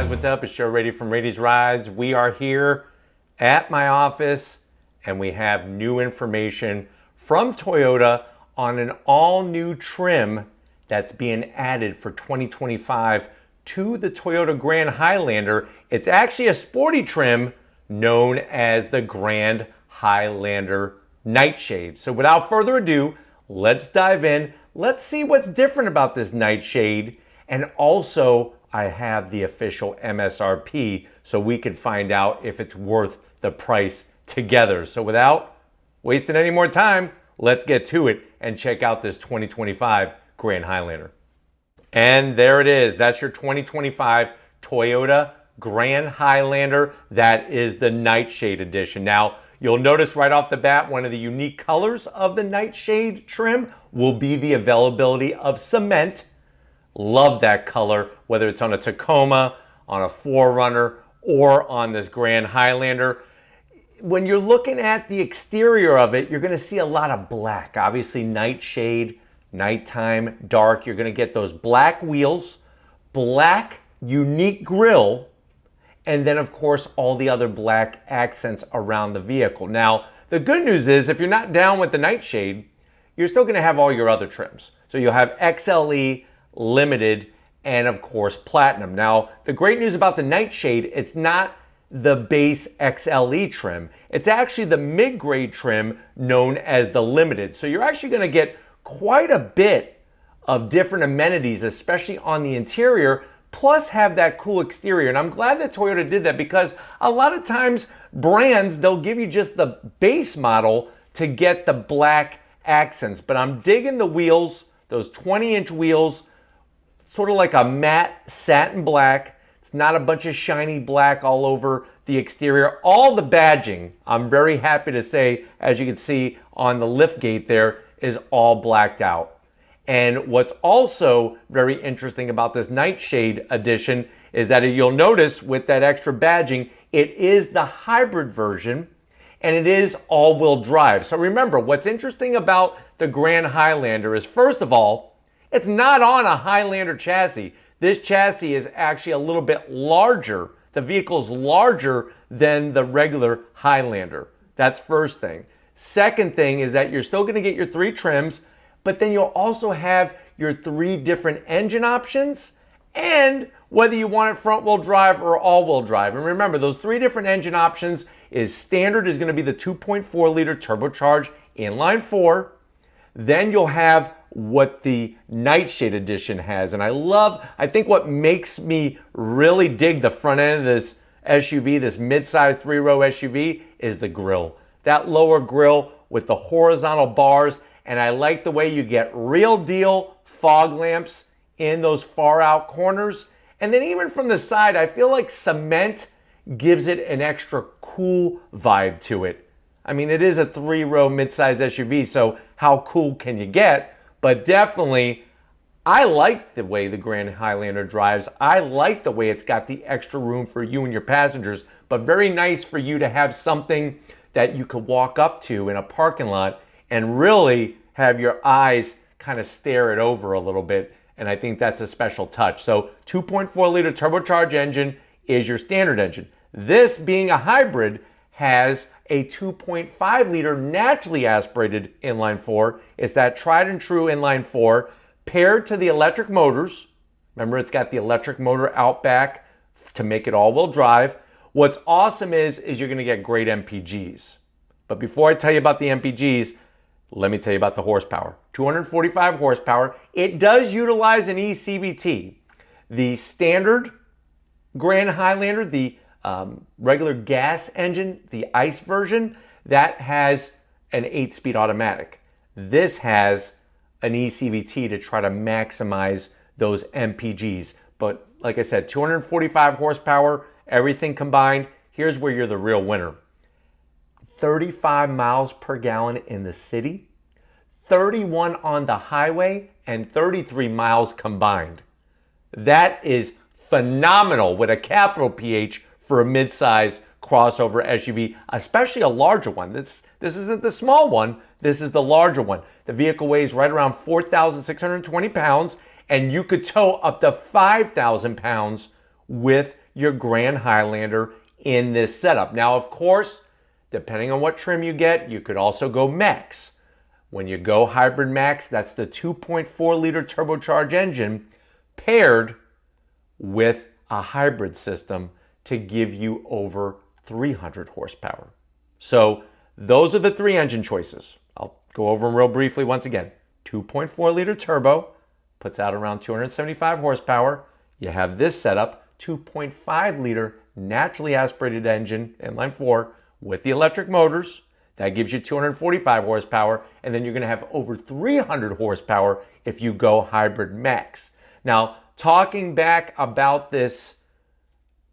guys, what's up? It's Joe Rady from Rady's Rides. We are here at my office and we have new information from Toyota on an all-new trim that's being added for 2025 to the Toyota Grand Highlander. It's actually a sporty trim known as the Grand Highlander Nightshade. So without further ado, let's dive in. Let's see what's different about this Nightshade. And also, I have the official MSRP so we can find out if it's worth the price together. So without wasting any more time, let's get to it and check out this 2025 Grand Highlander. And there it is. That's your 2025 Toyota Grand Highlander. That is the Nightshade edition. Now, you'll notice right off the bat, one of the unique colors of the Nightshade trim will be the availability of cement. Love that color, whether it's on a Tacoma, on a 4Runner, or on this Grand Highlander. When you're looking at the exterior of it, you're going to see a lot of black. Obviously, Nightshade, nighttime, dark. You're going to get those black wheels, black unique grille, and then, of course, all the other black accents around the vehicle. Now, the good news is, if you're not down with the Nightshade, you're still going to have all your other trims. So you'll have XLE, Limited, and of course Platinum. Now, the great news about the Nightshade, it's not the base XLE trim. It's actually the mid-grade trim known as the Limited. So you're actually going to get quite a bit of different amenities, especially on the interior, plus have that cool exterior. And I'm glad that Toyota did that, because a lot of times brands, they'll give you just the base model to get the black accents. But I'm digging the wheels, those 20-inch wheels, sort of like a matte satin black. It's not a bunch of shiny black all over the exterior. All the badging, I'm very happy to say, as you can see on the lift gate there, is all blacked out. And what's also very interesting about this Nightshade edition is that you'll notice with that extra badging, it is the hybrid version and it is all-wheel drive. So remember, what's interesting about the Grand Highlander is, first of all, it's not on a Highlander chassis. This chassis is actually a little bit larger. The vehicle's larger than the regular Highlander. That's first thing. Second thing is that you're still going to get your 3 trims, but then you'll also have your 3 different engine options, and whether you want it front-wheel drive or all-wheel drive. And remember, those 3 different engine options is standard is going to be the 2.4-liter turbocharged inline-4. Then you'll have what the Nightshade edition has. And I think what makes me really dig the front end of this SUV, this midsize 3-row SUV, is the grille. That lower grille with the horizontal bars. And I like the way you get real deal fog lamps in those far out corners. And then even from the side, I feel like cement gives it an extra cool vibe to it. I mean, it is a 3-row midsize SUV, so how cool can you get? But definitely, I like the way the Grand Highlander drives. I like the way it's got the extra room for you and your passengers, but very nice for you to have something that you could walk up to in a parking lot and really have your eyes kind of stare it over a little bit. And I think that's a special touch. So 2.4-liter turbocharged engine is your standard engine. This, being a hybrid, has a 2.5-liter naturally aspirated inline-4. It's that tried and true inline-4 paired to the electric motors. Remember, it's got the electric motor out back to make it all-wheel drive. What's awesome is you're going to get great MPGs. But before I tell you about the MPGs, let me tell you about the horsepower. 245 horsepower. It does utilize an eCVT. The standard Grand Highlander, the regular gas engine, the ICE version, that has an 8-speed automatic. This has an eCVT to try to maximize those MPGs. But like I said, 245 horsepower, everything combined. Here's where you're the real winner. 35 miles per gallon in the city, 31 on the highway, and 33 miles combined. That is phenomenal with a capital PH for a mid-size crossover SUV, especially a larger one. This isn't the small one, this is the larger one. The vehicle weighs right around 4,620 pounds, and you could tow up to 5,000 pounds with your Grand Highlander in this setup. Now, of course, depending on what trim you get, you could also go max. When you go hybrid max, that's the 2.4 liter turbocharged engine paired with a hybrid system to give you over 300 horsepower. So those are the three engine choices. I'll go over them real briefly once again. 2.4 liter turbo puts out around 275 horsepower. You have this setup, 2.5 liter naturally aspirated engine, inline four, with the electric motors. That gives you 245 horsepower, and then you're gonna have over 300 horsepower if you go hybrid max. Now, talking back about this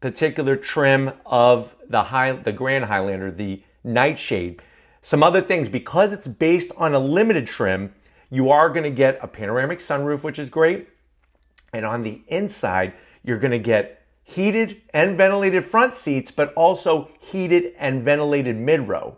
particular trim of the Grand Highlander, the Nightshade, some other things, because it's based on a limited trim, you are gonna get a panoramic sunroof, which is great. And on the inside, you're gonna get heated and ventilated front seats, but also heated and ventilated mid-row.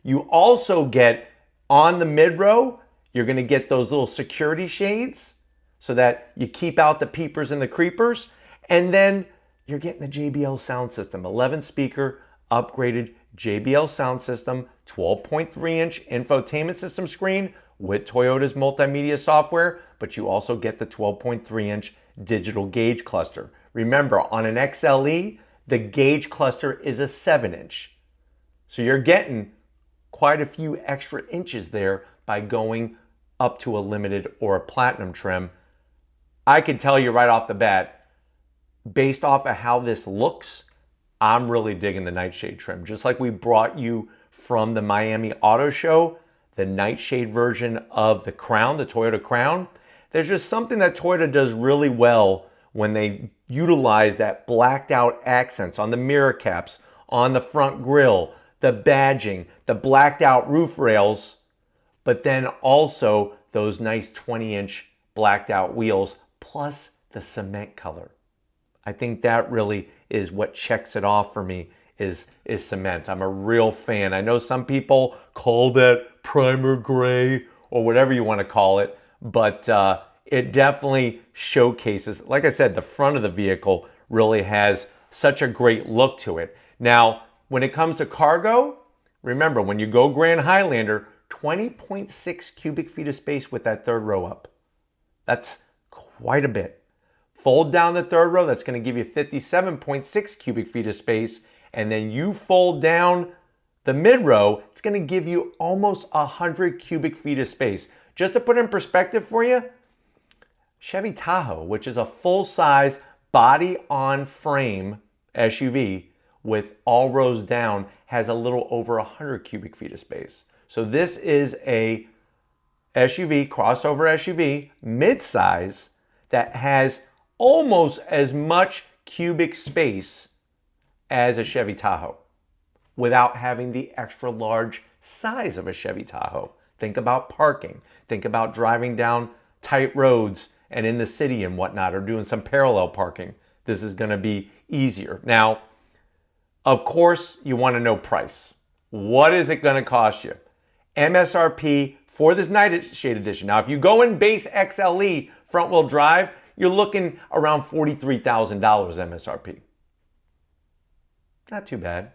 You also get, on the mid-row, you're gonna get those little security shades so that you keep out the peepers and the creepers. And then you're getting the JBL sound system, 11 speaker, upgraded JBL sound system, 12.3 inch infotainment system screen with Toyota's multimedia software, but you also get the 12.3 inch digital gauge cluster. Remember, on an XLE, the gauge cluster is a 7 inch. So you're getting quite a few extra inches there by going up to a limited or a platinum trim. I can tell you right off the bat, based off of how this looks, I'm really digging the Nightshade trim. Just like we brought you from the Miami Auto Show, the Nightshade version of the Crown, the Toyota Crown. There's just something that Toyota does really well when they utilize that blacked out accents on the mirror caps, on the front grille, the badging, the blacked out roof rails, but then also those nice 20-inch blacked out wheels, plus the cement color. I think that really is what checks it off for me, is cement. I'm a real fan. I know some people call that primer gray or whatever you want to call it, but it definitely showcases, like I said, the front of the vehicle really has such a great look to it. Now, when it comes to cargo, remember, when you go Grand Highlander, 20.6 cubic feet of space with that third row up. That's quite a bit. Fold down the third row, that's going to give you 57.6 cubic feet of space. And then you fold down the mid row, it's going to give you almost 100 cubic feet of space. Just to put in perspective for you, Chevy Tahoe, which is a full-size body-on-frame SUV with all rows down, has a little over 100 cubic feet of space. So this is a SUV, crossover SUV, midsize, that has almost as much cubic space as a Chevy Tahoe without having the extra large size of a Chevy Tahoe. Think about parking. Think about driving down tight roads and in the city and whatnot, or doing some parallel parking. This is going to be easier. Now, of course, you want to know price. What is it going to cost you? MSRP for this Nightshade Edition. Now, if you go in base XLE front-wheel drive, you're looking around $43,000 MSRP. Not too bad.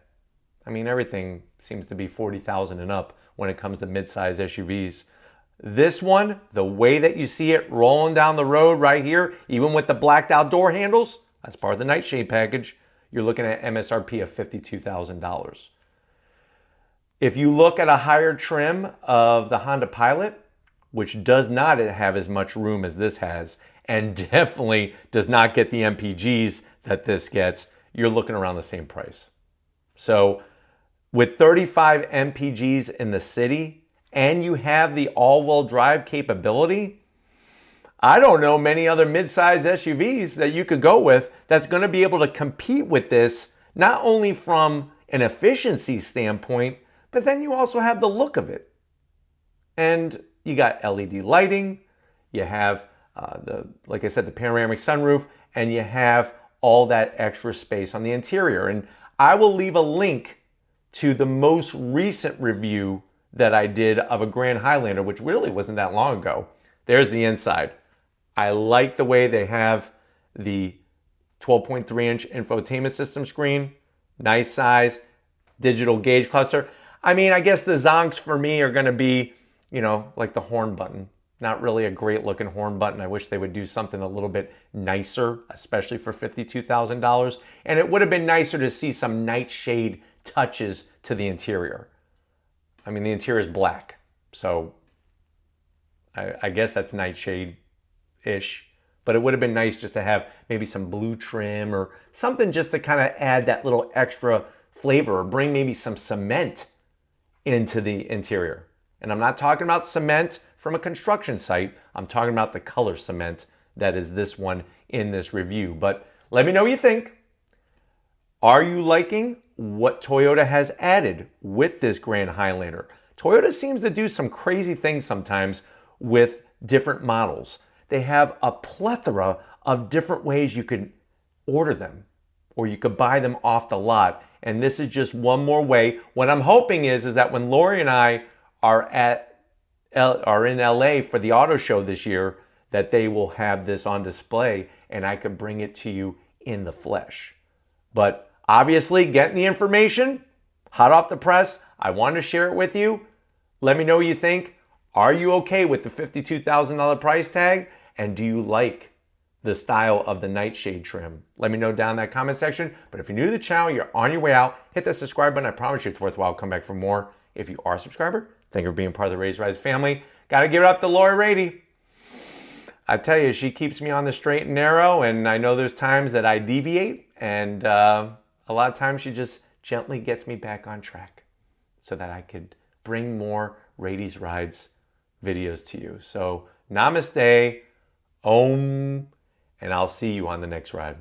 I mean, everything seems to be $40,000 and up when it comes to midsize SUVs. This one, the way that you see it rolling down the road right here, even with the blacked out door handles, that's part of the Nightshade package, you're looking at MSRP of $52,000. If you look at a higher trim of the Honda Pilot, which does not have as much room as this has, and definitely does not get the MPGs that this gets, you're looking around the same price. So with 35 MPGs in the city, and you have the all-wheel drive capability, I don't know many other midsize SUVs that you could go with that's going to be able to compete with this, not only from an efficiency standpoint, but then you also have the look of it. And you got LED lighting, you have like I said, the panoramic sunroof, and you have all that extra space on the interior. And I will leave a link to the most recent review that I did of a Grand Highlander, which really wasn't that long ago. There's the inside. I like the way they have the 12.3-inch infotainment system screen, nice size, digital gauge cluster. I mean, I guess the zonks for me are going to be, you know, like the horn button. Not really a great looking horn button. I wish they would do something a little bit nicer, especially for $52,000. And it would have been nicer to see some Nightshade touches to the interior. I mean, the interior is black, so I guess that's Nightshade-ish. But it would have been nice just to have maybe some blue trim or something just to kind of add that little extra flavor or bring maybe some cement into the interior. And I'm not talking about cement from a construction site. I'm talking about the color cement that is this one in this review. But let me know what you think. Are you liking what Toyota has added with this Grand Highlander? Toyota seems to do some crazy things sometimes with different models. They have a plethora of different ways you could order them or you could buy them off the lot. And this is just one more way. What I'm hoping is that when Lori and I are in LA for the auto show this year, that they will have this on display and I could bring it to you in the flesh. But obviously, getting the information hot off the press, I want to share it with you. Let me know what you think. Are you okay with the $52,000 price tag? And do you like the style of the Nightshade trim? Let me know down in that comment section. But if you're new to the channel, you're on your way out, hit that subscribe button. I promise you it's worthwhile. Come back for more. If you are a subscriber, thank you for being part of the Raised Rise family. Got to give it up to Lori Rady. I tell you, she keeps me on the straight and narrow, and I know there's times that I deviate, and a lot of times she just gently gets me back on track so that I could bring more Rady's Rides videos to you. So namaste, om, and I'll see you on the next ride.